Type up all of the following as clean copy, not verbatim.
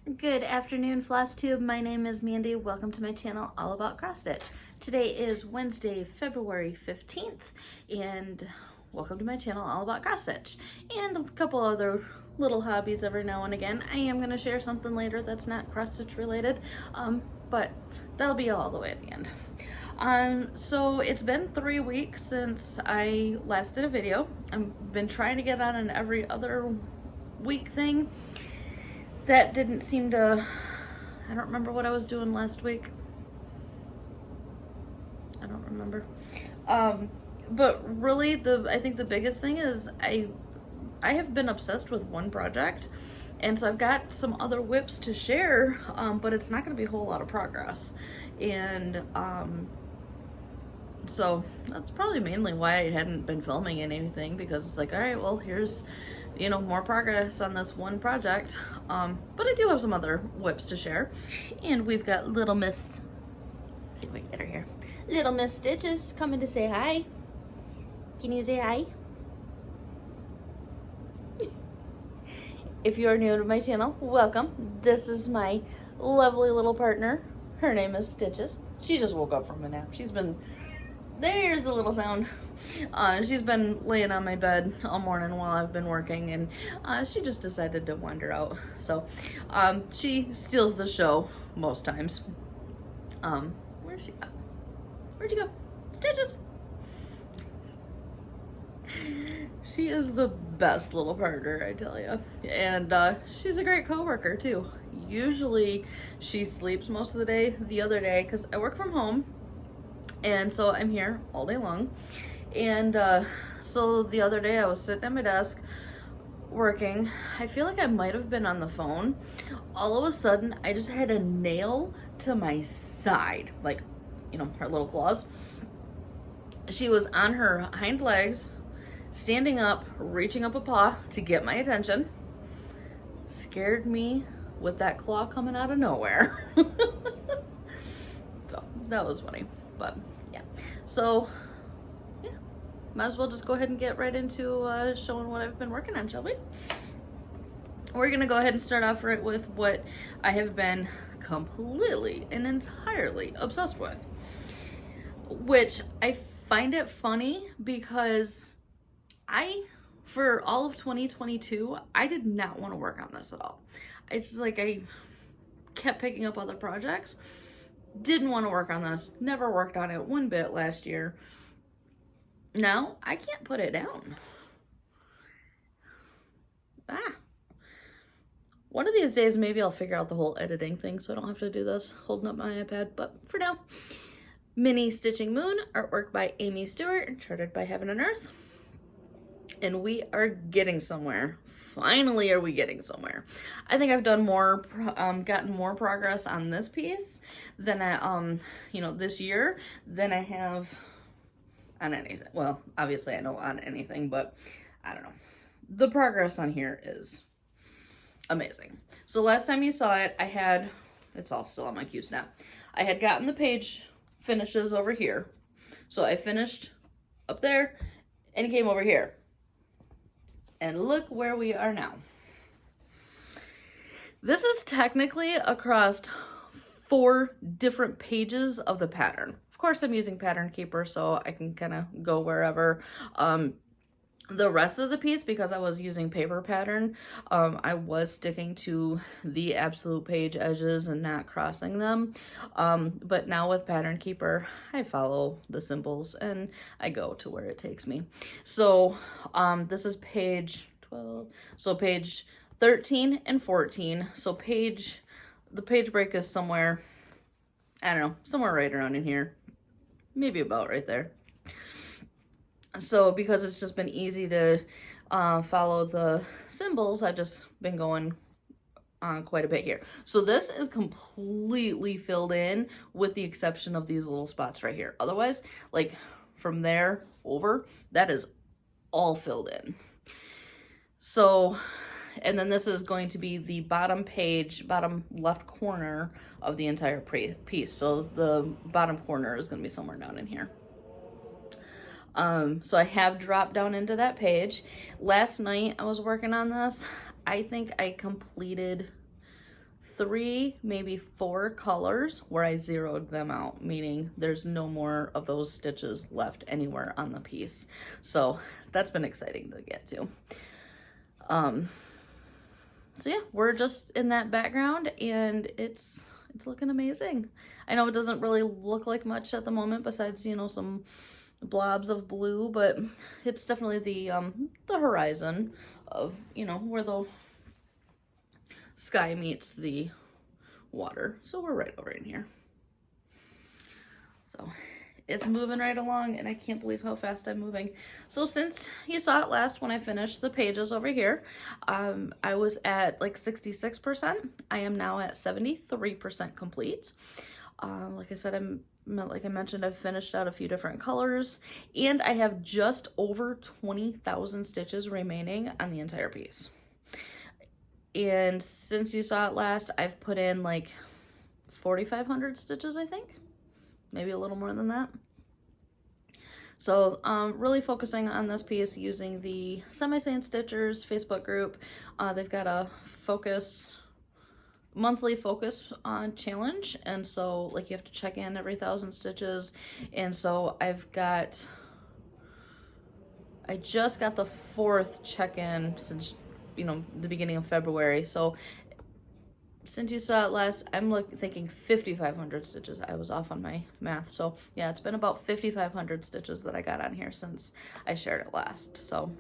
Good afternoon, Flosstube. My name is Mandy. Welcome to my channel all about cross stitch. Today is Wednesday, February 15th, and welcome to my channel all about cross stitch and a couple other little hobbies every now and again. I am going to share something later that's not cross stitch related, but that'll be all the way at the end. So it's been 3 weeks since I last did a video. I've been trying to get on an every other week thing. That didn't seem to, I don't remember what I was doing last week. I don't remember. But really I think the biggest thing is I have been obsessed with one project, and so I've got some other whips to share, but it's not going to be a whole lot of progress. And so that's probably mainly why I hadn't been filming anything, because it's like, all right, well, here's, more progress on this one project. But I do have some other whips to share. And we've got little Miss, let's see if we can get her here. Little Miss Stitches coming to say hi. Can you say hi? If you're new to my channel, welcome. This is my lovely little partner. Her name is Stitches. She just woke up from a nap. There's a little sound. She's been laying on my bed all morning while I've been working, and she just decided to wander out. So she steals the show most times. Where'd she go? Where'd you go? Stitches! She is the best little partner, I tell you. And she's a great coworker too. Usually she sleeps most of the day. The other day, because I work from home, and so I'm here all day long. And so the other day I was sitting at my desk working. I feel like I might have been on the phone. All of a sudden, I just had a nail to my side, like, her little claws. She was on her hind legs, standing up, reaching up a paw to get my attention. Scared me with that claw coming out of nowhere. So that was funny, but yeah. So yeah, might as well just go ahead and get right into showing what I've been working on, shall we? We're gonna go ahead and start off right with what I have been completely and entirely obsessed with, which I find it funny because for all of 2022, I did not want to work on this at all. It's like I kept picking up other projects, didn't want to work on this, never worked on it one bit last year. Now I can't put it down. One of these days maybe I'll figure out the whole editing thing so I don't have to do this holding up my iPad, but for now, Mini Stitching Moon, artwork by Amy Stewart, charted by Heaven and Earth. And we are getting somewhere. Finally are we getting somewhere. I think I've done gotten more progress on this piece than I, this year than I have on anything. Well, obviously I know on anything, but I don't know. The progress on here is amazing. So last time you saw it, it's all still on my Q snap. I had gotten the page finishes over here. So I finished up there and came over here. And look where we are now. This is technically across 4 different pages of the pattern. Of course, I'm using Pattern Keeper, so I can kind of go wherever. The rest of the piece, because I was using paper pattern, I was sticking to the absolute page edges and not crossing them. But now with Pattern Keeper, I follow the symbols and I go to where it takes me. So this is page 12, so page 13 and 14. So the page break is somewhere, I don't know, somewhere right around in here. Maybe about right there. So because it's just been easy to follow the symbols, I've just been going on quite a bit here. So this is completely filled in with the exception of these little spots right here. Otherwise, like from there over, that is all filled in. So, and then this is going to be the bottom left corner of the entire piece. So the bottom corner is going to be somewhere down in here. So I have dropped down into that page. Last night I was working on this. I think I completed 3, maybe 4 colors where I zeroed them out, meaning there's no more of those stitches left anywhere on the piece. So that's been exciting to get to. So yeah, we're just in that background and it's looking amazing. I know it doesn't really look like much at the moment besides, you know, some blobs of blue, but it's definitely the horizon of, you know, where the sky meets the water. So we're right over in here. So it's moving right along and I can't believe how fast I'm moving. So since you saw it last when I finished the pages over here, I was at like 66%. I am now at 73% complete. Like I said, like I mentioned, I've finished out a few different colors and I have just over 20,000 stitches remaining on the entire piece. And since you saw it last, I've put in like 4,500 stitches, I think. Maybe a little more than that. So really focusing on this piece using the Semi-Sane Stitchers Facebook group. They've got a monthly focus on challenge, and so like you have to check in every 1,000 stitches. And so I just got the 4th check-in since, you know, the beginning of February. So since you saw it last, I'm thinking 5,500 stitches. I was off on my math. So yeah, it's been about 5,500 stitches that I got on here since I shared it last. So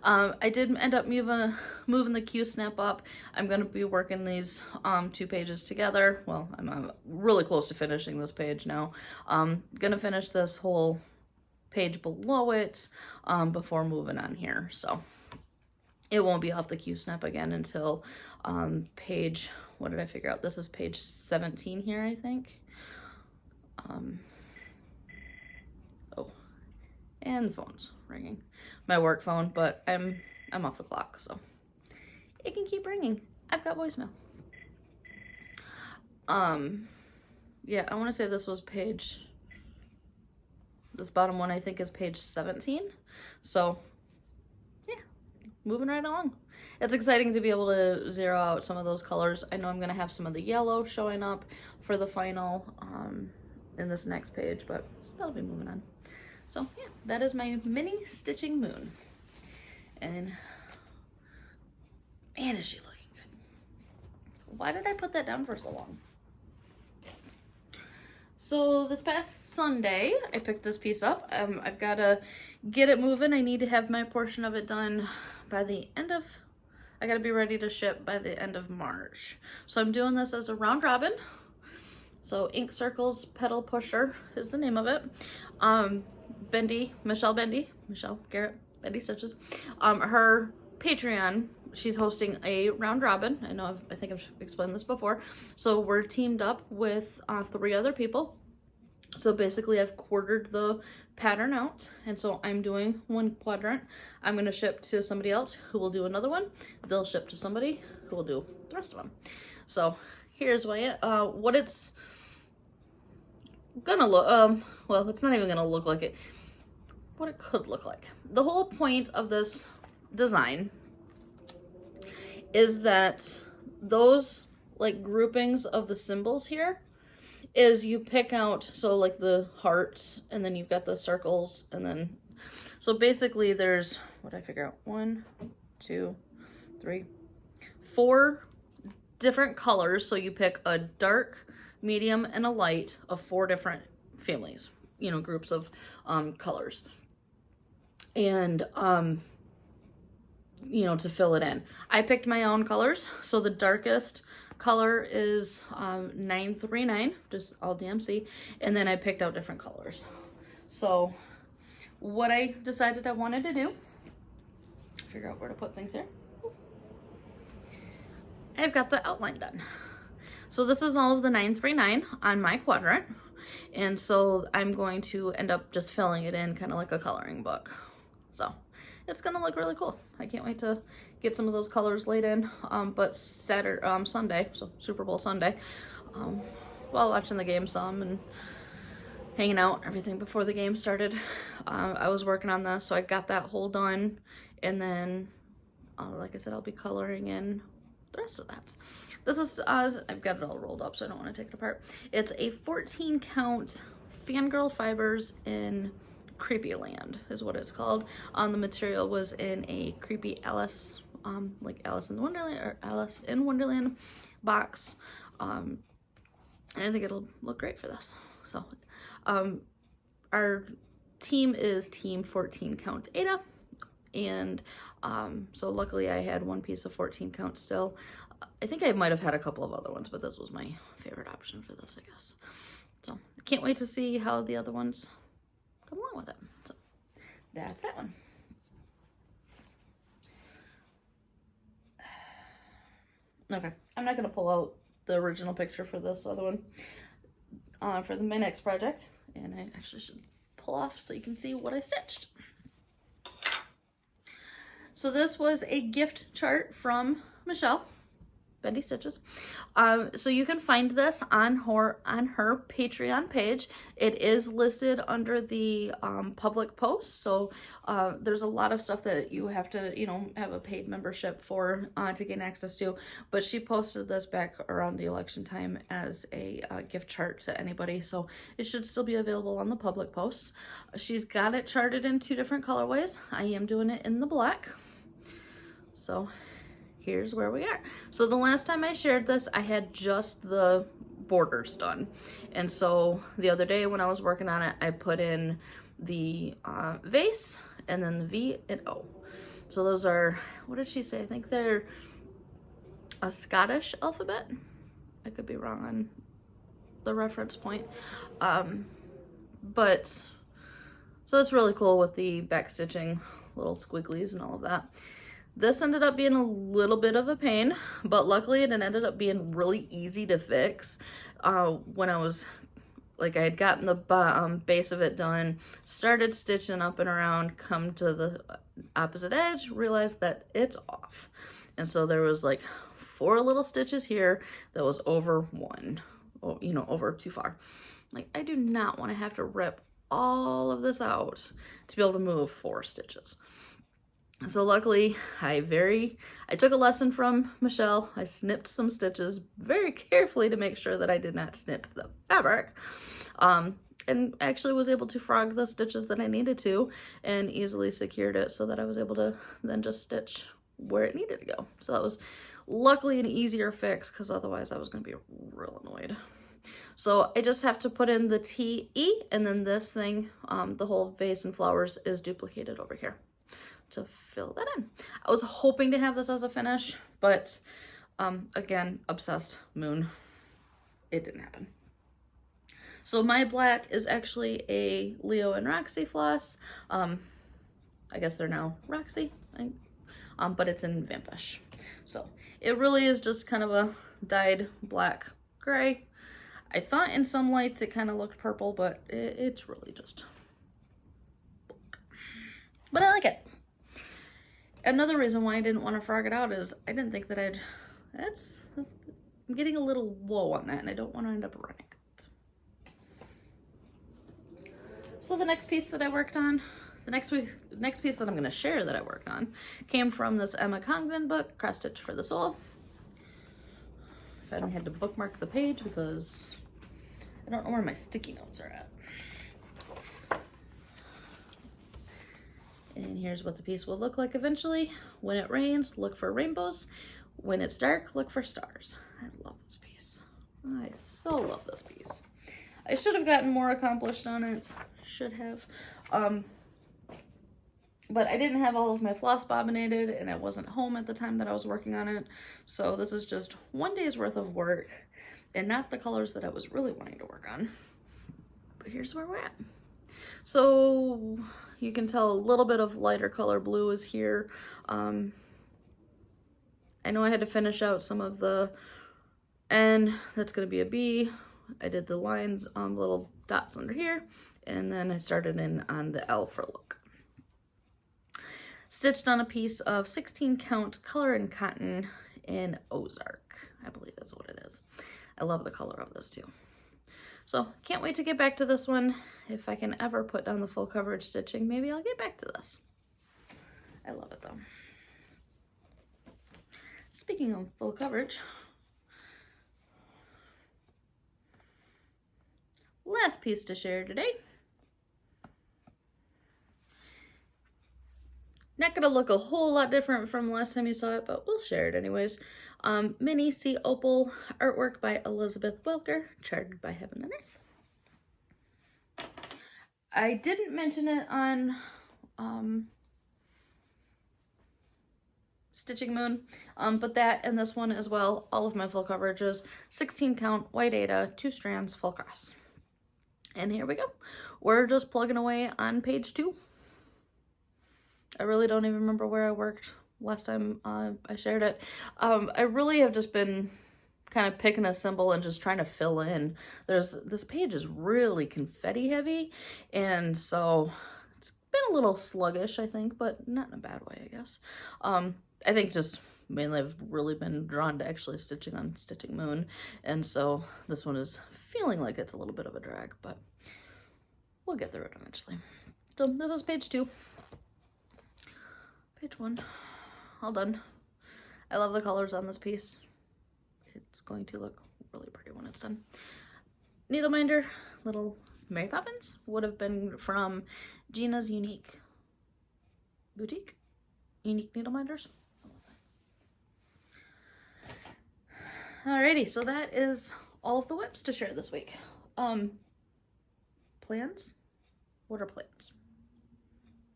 I did end up moving the Q-snap up. I'm going to be working these 2 pages together. Well, I'm really close to finishing this page now. Going to finish this whole page below it before moving on here. So it won't be off the Q-snap again until page, what did I figure out? This is page 17 here, I think. Oh, and the phone's ringing. My work phone, but I'm off the clock, so it can keep ringing. I've got voicemail. Yeah, I want to say this bottom one I think is page 17. So yeah, moving right along. It's exciting to be able to zero out some of those colors. I know I'm gonna have some of the yellow showing up for the final in this next page, but that'll be moving on. So yeah, that is my mini stitching moon. And man, is she looking good. Why did I put that down for so long? So this past Sunday, I picked this piece up. I've got to get it moving. I need to have my portion of it done by the end of, I got to be ready to ship by the end of March. So I'm doing this as a round robin. So Ink Circles Petal Pusher is the name of it. Michelle Garrett, Bendy Stitches. Her Patreon, she's hosting a round robin. I think I've explained this before. So we're teamed up with 3 other people. So basically I've quartered the pattern out, and so I'm doing 1 quadrant. I'm going to ship to somebody else who will do another one. They'll ship to somebody who will do the rest of them. So here's what it's gonna look, well, it's not even gonna look like it, what it could look like. The whole point of this design is that those like groupings of the symbols here is you pick out, so like the hearts, and then you've got the circles, and then, so basically there's, what did I figure out? 1, 2, 3, 4 different colors. So you pick a dark, medium, and a light of 4 different families, you know, groups of colors. And, you know, to fill it in. I picked my own colors. So the darkest color is 939, just all DMC. And then I picked out different colors. So what I decided I wanted to do, figure out where to put things here. I've got the outline done. So this is all of the 939 on my quadrant. And so I'm going to end up just filling it in kind of like a coloring book. So it's gonna look really cool. I can't wait to get some of those colors laid in. But Sunday, so Super Bowl Sunday, while watching the game some and hanging out and everything before the game started, I was working on this, so I got that whole done. And then, like I said, I'll be coloring in the rest of that. This is, I've got it all rolled up so I don't want to take it apart. It's a 14 count Fangirl Fibers in Creepy Land is what it's called. The material was in a Creepy Alice, like Alice in Wonderland or Alice in Wonderland box. And I think it'll look great for this. So, our team is Team 14 Count Ada. And so luckily I had one piece of 14 count still. I think I might have had a couple of other ones, but this was my favorite option for this, I guess. So I can't wait to see how the other ones come along with it. So that's that one. Okay, I'm not going to pull out the original picture for this other one for my next project. And I actually should pull off so you can see what I stitched. So this was a gift chart from Michelle, Bendy Stitches. So you can find this on her Patreon page. It is listed under the public posts. So there's a lot of stuff that you have to, you know, have a paid membership for to gain access to. But she posted this back around the election time as a gift chart to anybody. So it should still be available on the public posts. She's got it charted in 2 different colorways. I am doing it in the black. So here's where we are. So the last time I shared this, I had just the borders done. And so the other day when I was working on it, I put in the vase and then the V and O. So those are, what did she say? I think they're a Scottish alphabet. I could be wrong on the reference point. But, so that's really cool with the back stitching, little squigglies and all of that. This ended up being a little bit of a pain, but luckily it ended up being really easy to fix. When I was, like, I had gotten the base of it done, started stitching up and around, come to the opposite edge, realized that it's off. And so there was like 4 little stitches here that was over one, you know, over too far. Like, I do not want to have to rip all of this out to be able to move 4 stitches. So luckily, I took a lesson from Michelle. I snipped some stitches very carefully to make sure that I did not snip the fabric. And actually was able to frog the stitches that I needed to and easily secured it so that I was able to then just stitch where it needed to go. So that was luckily an easier fix because otherwise I was going to be real annoyed. So I just have to put in the TE and then this thing, the whole vase and flowers is duplicated over here to fill that in. I was hoping to have this as a finish, but again, obsessed moon, it didn't happen. So my black is actually a Leo and Roxy floss. I guess they're now Roxy, but it's in Vampish. So it really is just kind of a dyed black gray. I thought in some lights it kind of looked purple, but it's really just black. But I like it. Another reason why I didn't want to frog it out is I didn't think that I'm getting a little low on that and I don't want to end up running it. So the next piece that I worked on, the next piece that I'm going to share that I worked on came from this Emma Congdon book, Cross Stitch for the Soul. I hadn't had to bookmark the page because I don't know where my sticky notes are at. And here's what the piece will look like eventually. When it rains, look for rainbows. When it's dark, look for stars. I love this piece. I so love this piece. I should have gotten more accomplished on it. Should have. But I didn't have all of my floss bobbinated and I wasn't home at the time that I was working on it. So this is just 1 day's worth of work and not the colors that I was really wanting to work on. But here's where we're at. So you can tell a little bit of lighter color blue is here. I know I had to finish out some of the N, that's going to be a B. I did the lines on little dots under here, and then I started in on the L for look. Stitched on a piece of 16 count color and cotton in Ozark, I believe is what it is. I love the color of this too. So can't wait to get back to this one. If I can ever put down the full coverage stitching, maybe I'll get back to this. I love it though. Speaking of full coverage, last piece to share today. Not gonna look a whole lot different from last time you saw it, but we'll share it anyways. Mini Sea Opal artwork by Elizabeth Welker, charted by Heaven and Earth. I didn't mention it on Stitching Moon, but that and this one as well, all of my full coverages, 16 count, white Aida, 2 strands, full cross. And here we go. We're just plugging away on page 2. I really don't even remember where I worked last time I shared it. I really have just been kind of picking a symbol and just trying to fill in. This page is really confetti heavy, and so it's been a little sluggish, I think, but not in a bad way, I guess. I think just mainly I've really been drawn to actually stitching on Stitching Moon, and so this one is feeling like it's a little bit of a drag, but we'll get through it eventually. So this is page 2. Page 1, all done. I love the colors on this piece. It's going to look really pretty when it's done. Needle minder, little Mary Poppins, would have been from Gina's Unique Boutique, Unique Needle Minders. Alrighty, so that is all of the whips to share this week. Plans? What are plans?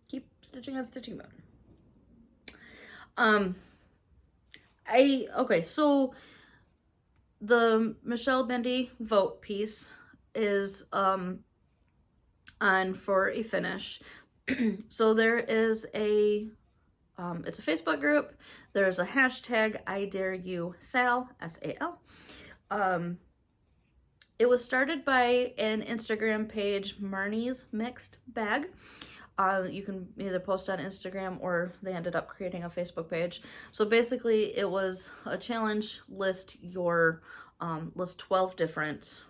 Keep stitching on Stitching Moon. Okay, so the Michelle Bendy vote piece is on for a finish. So there is it's a Facebook group. There's a hashtag I dare you Sal, S-A-L. It was started by an Instagram page, Marnie's Mixed Bag. You can either post on Instagram or they ended up creating a Facebook page. So basically it was a challenge, list 12 different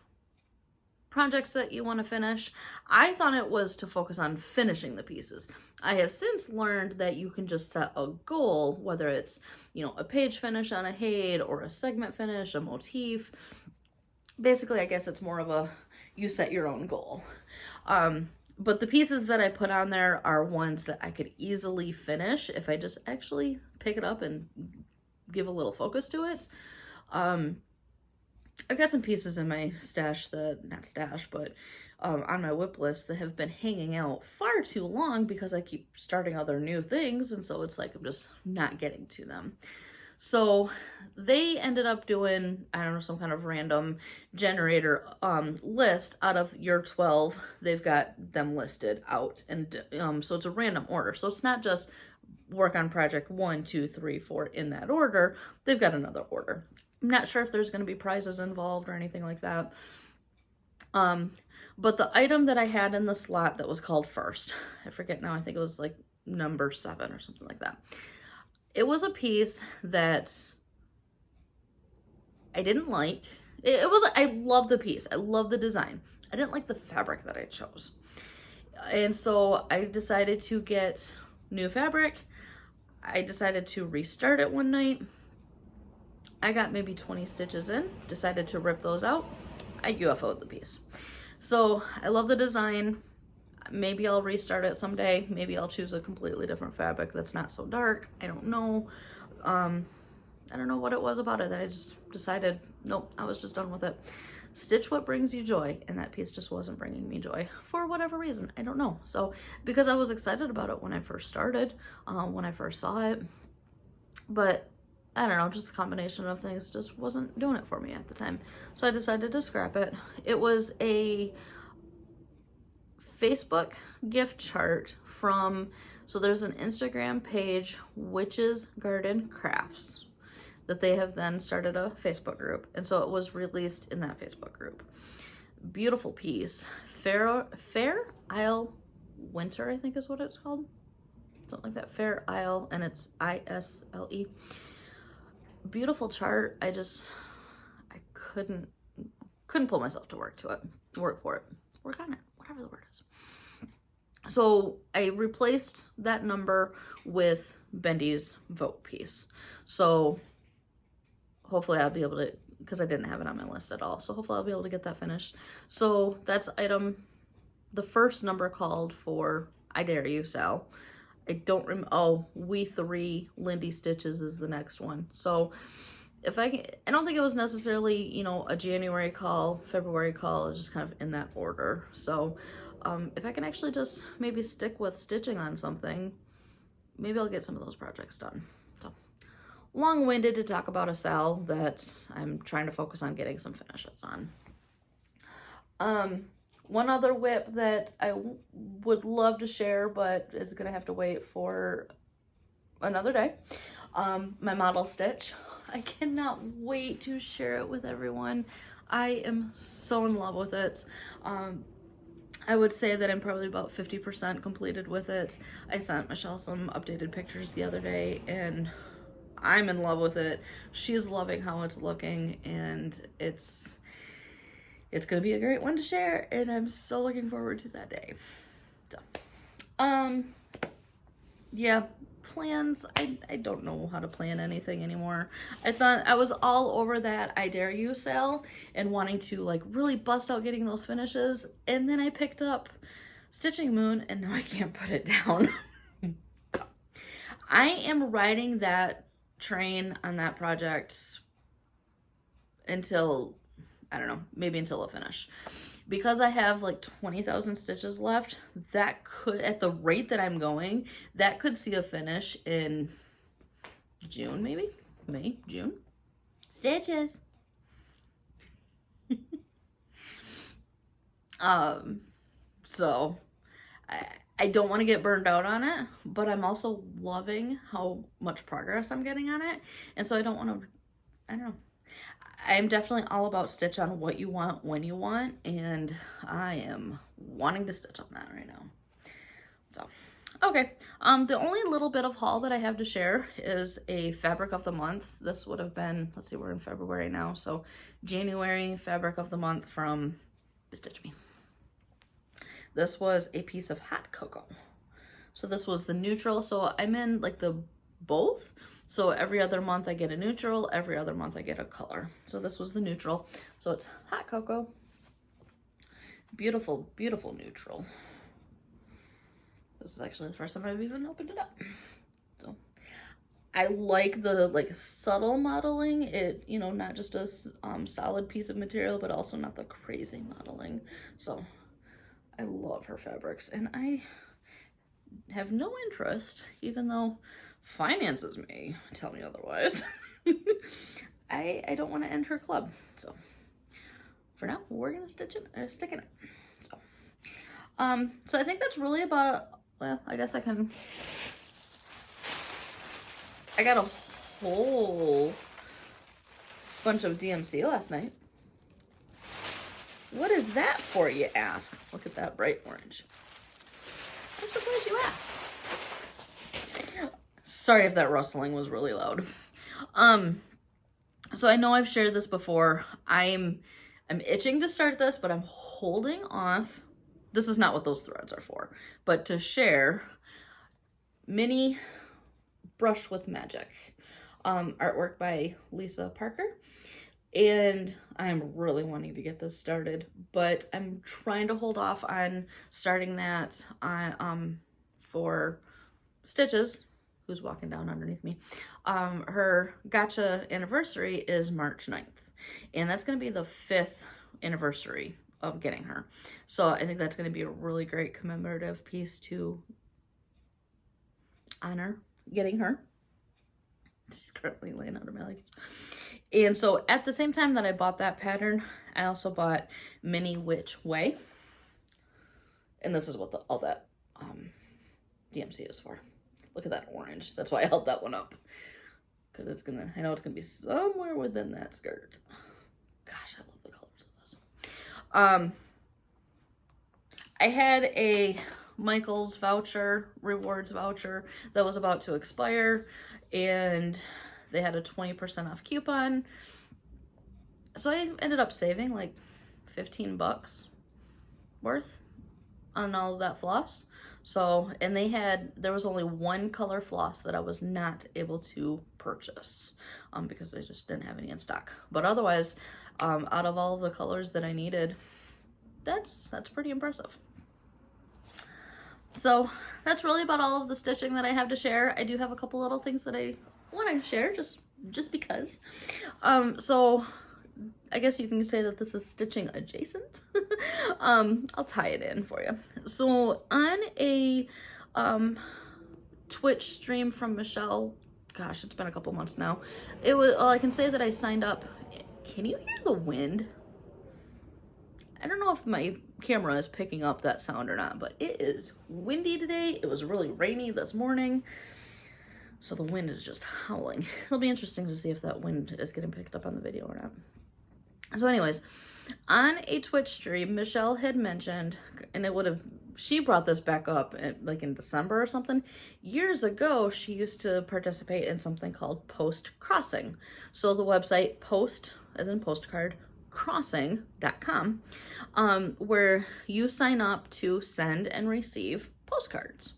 projects that you want to finish. I thought it was to focus on finishing the pieces. I have since learned that you can just set a goal, whether it's, a page finish on a HAID or a segment finish, a motif. Basically, I guess it's more of you set your own goal. But the pieces that I put on there are ones that I could easily finish if I just actually pick it up and give a little focus to it. I've got some pieces in my on my whip list that have been hanging out far too long because I keep starting other new things, and so it's like I'm just not getting to them. So they ended up doing, I don't know, some kind of random generator list out of your 12. They've got them listed out, and so it's a random order. So it's not just work on project 1, 2, 3, 4 in that order. They've got another order. I'm not sure if there's going to be prizes involved or anything like that. But the item that I had in the slot that was called first, I forget now, I think it was like number 7 or something like that. It was a piece that I didn't like. I love the piece. I love the design. I didn't like the fabric that I chose. And so I decided to get new fabric. I decided to restart it one night. I got maybe 20 stitches in, decided to rip those out. I UFO'd the piece. So I love the design. Maybe I'll restart it someday. Maybe I'll choose a completely different fabric that's not so dark. I don't know. I don't know what it was about it that I just decided, nope, I was just done with it. Stitch what brings you joy, and that piece just wasn't bringing me joy for whatever reason. I don't know. So because I was excited about it when I first started, when I first saw it, but I don't know, just a combination of things just wasn't doing it for me at the time. So I decided to scrap it. It was a Facebook gift chart so there's an Instagram page, Witches Garden Crafts, that they have then started a Facebook group. And so it was released in that Facebook group. Beautiful piece. Fair Isle Winter, I think is what it's called. Something like that. Fair Isle, and it's I-S-L-E. Beautiful chart. I couldn't pull myself to work on it, whatever the word is. So I replaced that number with Bendy's vote piece. So hopefully I'll be able to, because I didn't have it on my list at all. So hopefully I'll be able to get that finished. So that's the first number called for I Dare You, Sal. I don't remember. Oh, We Three Lindy Stitches is the next one. So if I don't think it was necessarily, you know, a January call, February call. It was just kind of in that order. So if I can actually just maybe stick with stitching on something, maybe I'll get some of those projects done. So long-winded to talk about a Sal that I'm trying to focus on getting some finishes on. One other whip that I would love to share, but it's gonna have to wait for another day. My model stitch. I cannot wait to share it with everyone. I am so in love with it. I would say that I'm probably about 50% completed with it. I sent Michelle some updated pictures the other day, and I'm in love with it. She's loving how it's looking, and it's gonna be a great one to share, and I'm so looking forward to that day. So, yeah, plans. I don't know how to plan anything anymore. I thought I was all over that I Dare You sale and wanting to like really bust out getting those finishes, and then I picked up Stitching Moon, and now I can't put it down. I am riding that train on that project until, I don't know, maybe until a finish. Because I have like 20,000 stitches left, that could, at the rate that I'm going, that could see a finish in June, maybe? May, June? Stitches. So I don't want to get burned out on it, but I'm also loving how much progress I'm getting on it. And so I don't want to, I don't know. I'm definitely all about stitch on what you want, when you want, and I am wanting to stitch on that right now. So, okay. The only little bit of haul that I have to share is a fabric of the month. This would have been, let's see, we're in February now, so January fabric of the month from Stitch Me. This was a piece of hot cocoa. So this was the neutral. So I'm in like the both. So every other month I get a neutral, every other month I get a color. So this was the neutral. So it's hot cocoa. Beautiful, beautiful neutral. This is actually the first time I've even opened it up. So I like the like subtle modeling. It, you know, not just a solid piece of material, but also not the crazy modeling. So I love her fabrics, and I have no interest, even though finances may tell me otherwise. I don't want to end her club. So for now, we're gonna stick in it. So so I think that's really about, well, I guess I got a whole bunch of DMC last night. What is that for, you ask? Look at that bright orange. I'm surprised you asked. Sorry if that rustling was really loud. So I know I've shared this before. I'm itching to start this, but I'm holding off. This is not what those threads are for, but to share mini brush with magic artwork by Lisa Parker. And I'm really wanting to get this started, but I'm trying to hold off on starting that for Stitches, who's walking down underneath me. Her gotcha anniversary is March 9th, and that's going to be the 5th anniversary of getting her. So I think that's going to be a really great commemorative piece to honor getting her. She's currently laying under my legs. And so at the same time that I bought that pattern, I also bought Mini Witch Way. And this is what all that DMC is for. Look at that orange. That's why I held that one up. Because it's gonna, I know it's gonna be somewhere within that skirt. Gosh, I love the colors of this. I had a Michael's voucher, rewards voucher, that was about to expire, and they had a 20% off coupon. So I ended up saving like 15 bucks worth on all of that floss. So, and there was only one color floss that I was not able to purchase because they just didn't have any in stock. But otherwise, out of all of the colors that I needed, that's pretty impressive. So that's really about all of the stitching that I have to share. I do have a couple little things that I want to share just because. So I guess you can say that this is stitching adjacent. I'll tie it in for you. So on a Twitch stream from Michelle, gosh, it's been a couple months now. It was, I can say that I signed up. Can you hear the wind? I don't know if my camera is picking up that sound or not, but it is windy today. It was really rainy this morning, so the wind is just howling. It'll be interesting to see if that wind is getting picked up on the video or not. So anyways, on a Twitch stream, Michelle had mentioned, and she brought this back up like in December or something. Years ago, she used to participate in something called Post Crossing. So the website post, as in postcard, crossing.com, where you sign up to send and receive postcards,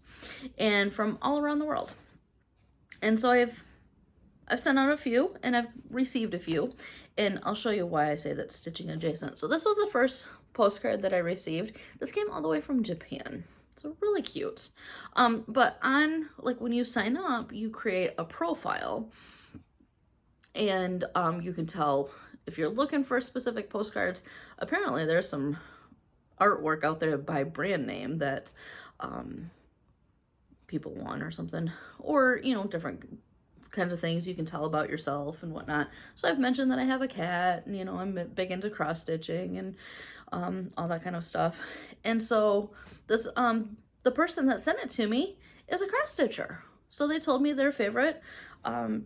and from all around the world. And so I've sent out a few and I've received a few, and I'll show you why I say that's stitching adjacent. So this was the first postcard that I received. This came all the way from Japan. It's really cute. But on, like, when you sign up, you create a profile, and you can tell if you're looking for specific postcards. Apparently there's some artwork out there by brand name that people want or something, or, you know, different kinds of things you can tell about yourself and whatnot. So I've mentioned that I have a cat, and, you know, I'm big into cross stitching and all that kind of stuff. And so this the person that sent it to me is a cross stitcher. So they told me their favorite, their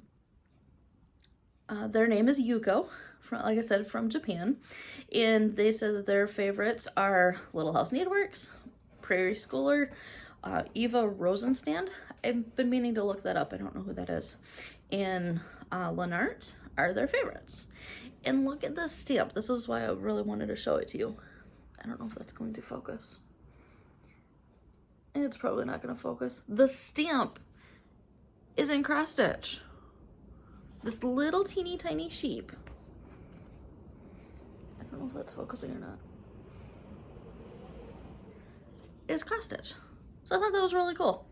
name is Yuko, like I said, from Japan, and they said that their favorites are Little House Needleworks, Prairie Schooler, Eva Rosenstand. I've been meaning to look that up. I don't know who that is. And Lenart are their favorites. And look at this stamp. This is why I really wanted to show it to you. I don't know if that's going to focus. It's probably not going to focus. The stamp is in cross stitch. This little teeny tiny sheep. I don't know if that's focusing or not. Is cross stitch. So I thought that was really cool.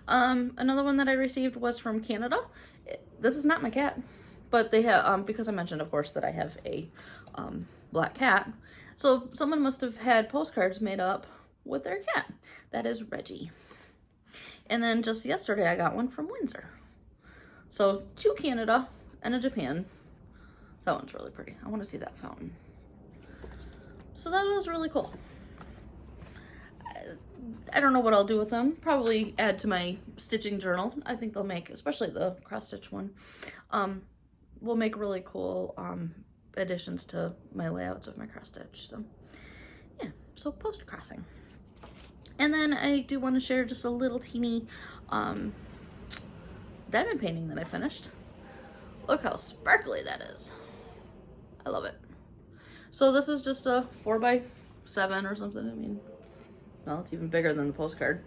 Another one that I received was from Canada. This is not my cat, but they have, because I mentioned, of course, that I have a black cat. So someone must have had postcards made up with their cat. That is Reggie. And then just yesterday, I got one from Windsor. So 2 Canada and a Japan. That one's really pretty. I want to see that fountain. So that was really cool. I don't know what I'll do with them. Probably add to my stitching journal. I think they'll make, especially the cross stitch one, will make really cool additions to my layouts of my cross stitch. So yeah, so post crossing. And then I do want to share just a little teeny diamond painting that I finished. Look how sparkly that is. I love it. So this is just a 4x7 or something. I mean, well, it's even bigger than the postcard.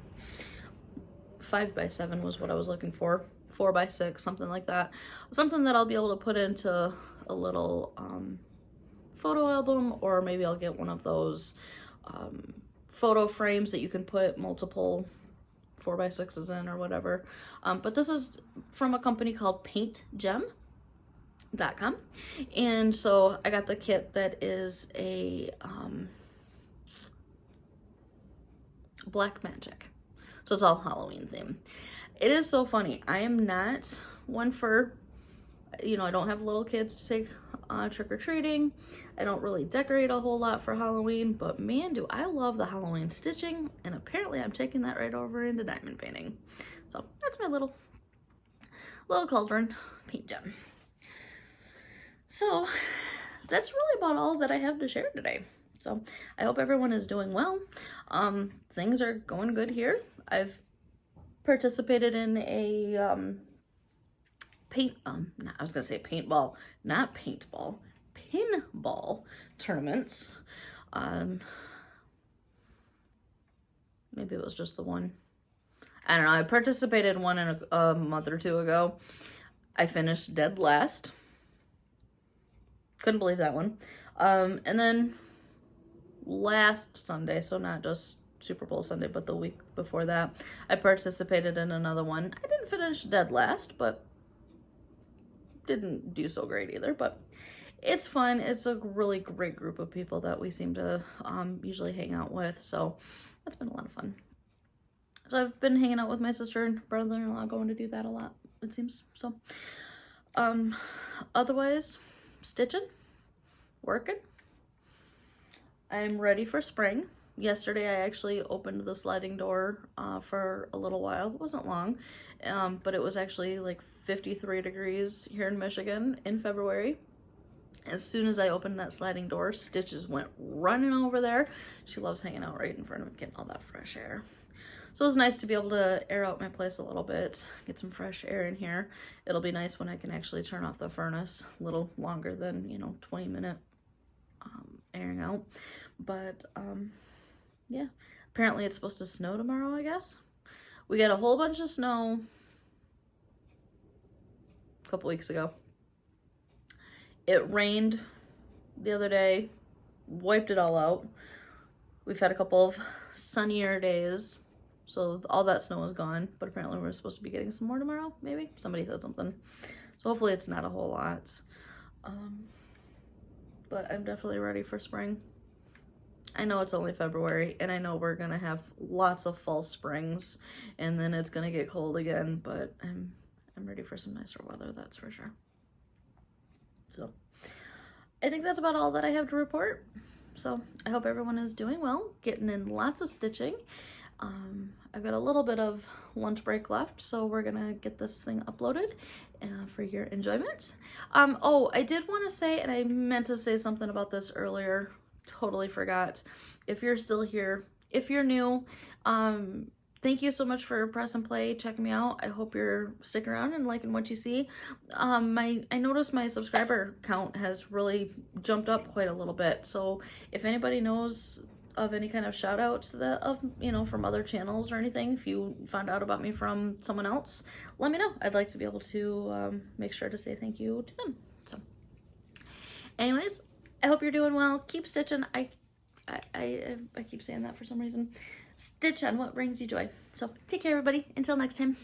5x7 was what I was looking for. 4x6, something like that. Something that I'll be able to put into a little photo album, or maybe I'll get one of those photo frames that you can put multiple 4x6s in or whatever. But this is from a company called paintgem.com. And so I got the kit that is a Black Magic. So it's all Halloween theme. It is so funny. I am not one for, you know, I don't have little kids to take trick-or-treating. I don't really decorate a whole lot for Halloween, but man, do I love the Halloween stitching, and apparently I'm taking that right over into diamond painting. So that's my little cauldron paint gem. So that's really about all that I have to share today. So I hope everyone is doing well. Things are going good here. I've participated in a paintball, not paintball, pinball tournaments. Maybe it was just the one. I don't know, I participated in one in a month or two ago. I finished dead last. Couldn't believe that one. And then last Sunday, so not just Super Bowl Sunday, but the week before that, I participated in another one. I didn't finish dead last, but didn't do so great either, but it's fun. It's a really great group of people that we seem to usually hang out with, so that's been a lot of fun. So I've been hanging out with my sister and brother-in-law, going to do that a lot, it seems. So otherwise, stitching, working. I'm ready for spring. Yesterday I actually opened the sliding door for a little while. It wasn't long, but it was actually like 53 degrees here in Michigan in February. As soon as I opened that sliding door, Stitches went running over there. She loves hanging out right in front of me, getting all that fresh air. So it was nice to be able to air out my place a little bit, get some fresh air in here. It'll be nice when I can actually turn off the furnace a little longer than, 20-minute airing out. But yeah, apparently it's supposed to snow tomorrow, I guess. We got a whole bunch of snow a couple weeks ago. It rained the other day, wiped it all out. We've had a couple of sunnier days, so all that snow is gone, but apparently we're supposed to be getting some more tomorrow, maybe? Somebody said something. So hopefully it's not a whole lot. But I'm definitely ready for spring. I know it's only February, and I know we're gonna have lots of fall springs, and then it's gonna get cold again, but I'm ready for some nicer weather, that's for sure. So I think that's about all that I have to report. So I hope everyone is doing well, getting in lots of stitching. I've got a little bit of lunch break left, so we're gonna get this thing uploaded for your enjoyment. Oh, I did want to say, and I meant to say something about this earlier, totally forgot. If you're still here, if you're new, thank you so much for press and play, checking me out. I hope you're sticking around and liking what you see. I noticed my subscriber count has really jumped up quite a little bit. So if anybody knows of any kind of shout outs that from other channels or anything, if you found out about me from someone else, let me know. I'd like to be able to make sure to say thank you to them. So anyways, I hope you're doing well. Keep stitching. I keep saying that for some reason. Stitch on what brings you joy. So take care, everybody. Until next time.